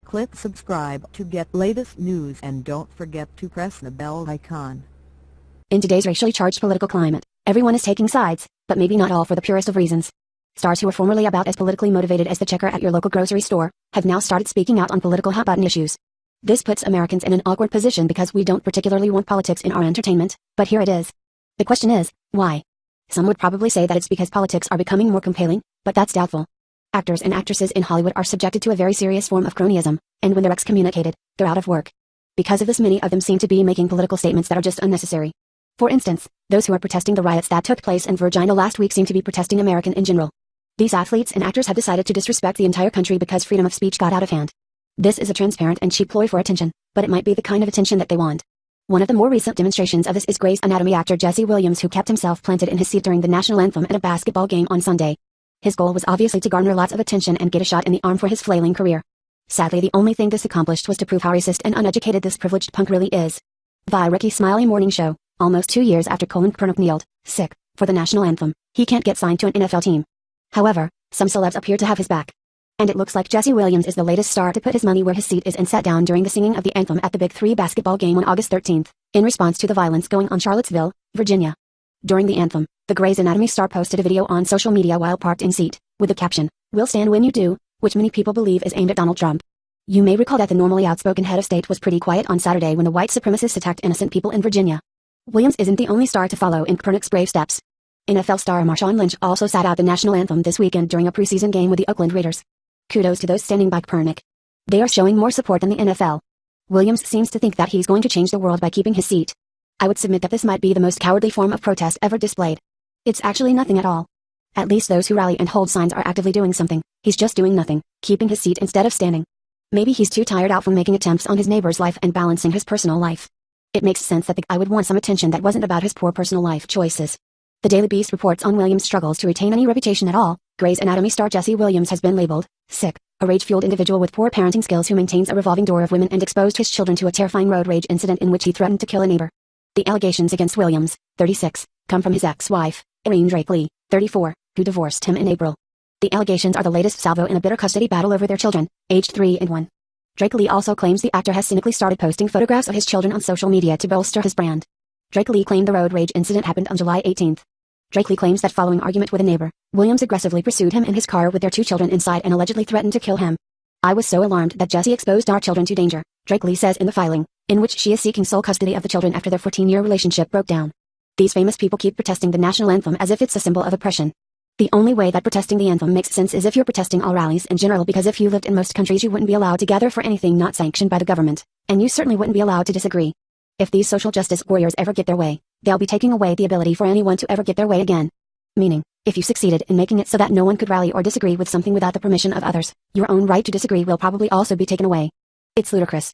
Click subscribe to get latest news and don't forget to press the bell icon. In today's racially charged political climate, everyone is taking sides, but maybe not all for the purest of reasons. Stars who were formerly about as politically motivated as the checker at your local grocery store have now started speaking out on political hot-button issues. This puts Americans in an awkward position because we don't particularly want politics in our entertainment, but here it is. The question is, why? Some would probably say that it's because politics are becoming more compelling, but that's doubtful. Actors and actresses in Hollywood are subjected to a very serious form of cronyism, and when they're excommunicated, they're out of work. Because of this, many of them seem to be making political statements that are just unnecessary. For instance, those who are protesting the riots that took place in Virginia last week seem to be protesting American in general. These athletes and actors have decided to disrespect the entire country because freedom of speech got out of hand. This is a transparent and cheap ploy for attention, but it might be the kind of attention that they want. One of the more recent demonstrations of this is Grey's Anatomy actor Jesse Williams, who kept himself planted in his seat during the national anthem at a basketball game on Sunday. His goal was obviously to garner lots of attention and get a shot in the arm for his flailing career. Sadly, the only thing this accomplished was to prove how racist and uneducated this privileged punk really is. The Ricky Smiley Morning Show, almost 2 years after Colin Kaepernick kneeled, sick, for the national anthem, he can't get signed to an NFL team. However, some celebs appear to have his back. And it looks like Jesse Williams is the latest star to put his money where his seat is and sat down during the singing of the anthem at the Big 3 basketball game on August 13th, in response to the violence going on Charlottesville, Virginia. During the anthem, the Grey's Anatomy star posted a video on social media while parked in seat, with the caption, "We'll stand when you do," which many people believe is aimed at Donald Trump. You may recall that the normally outspoken head of state was pretty quiet on Saturday when the white supremacists attacked innocent people in Virginia. Williams isn't the only star to follow in Kaepernick's brave steps. NFL star Marshawn Lynch also sat out the national anthem this weekend during a preseason game with the Oakland Raiders. Kudos to those standing by Kaepernick. They are showing more support than the NFL. Williams seems to think that he's going to change the world by keeping his seat. I would submit that this might be the most cowardly form of protest ever displayed. It's actually nothing at all. At least those who rally and hold signs are actively doing something. He's just doing nothing, keeping his seat instead of standing. Maybe he's too tired out from making attempts on his neighbor's life and balancing his personal life. It makes sense that the guy would want some attention that wasn't about his poor personal life choices. The Daily Beast reports on Williams' struggles to retain any reputation at all. Grey's Anatomy star Jesse Williams has been labeled sick, a rage-fueled individual with poor parenting skills who maintains a revolving door of women and exposed his children to a terrifying road rage incident in which he threatened to kill a neighbor. The allegations against Williams, 36, come from his ex-wife, Irene Drake Lee, 34, who divorced him in April. The allegations are the latest salvo in a bitter custody battle over their children, aged 3 and 1. Drake Lee also claims the actor has cynically started posting photographs of his children on social media to bolster his brand. Drake Lee claimed the road rage incident happened on July 18th. Drake Lee claims that following argument with a neighbor, Williams aggressively pursued him in his car with their 2 children inside and allegedly threatened to kill him. "I was so alarmed that Jesse exposed our children to danger," Drake Lee says in the filing, in which she is seeking sole custody of the children after their 14-year relationship broke down. These famous people keep protesting the national anthem as if it's a symbol of oppression. The only way that protesting the anthem makes sense is if you're protesting all rallies in general, because if you lived in most countries you wouldn't be allowed to gather for anything not sanctioned by the government, and you certainly wouldn't be allowed to disagree. If these social justice warriors ever get their way, they'll be taking away the ability for anyone to ever get their way again. Meaning, if you succeeded in making it so that no one could rally or disagree with something without the permission of others, your own right to disagree will probably also be taken away. It's ludicrous.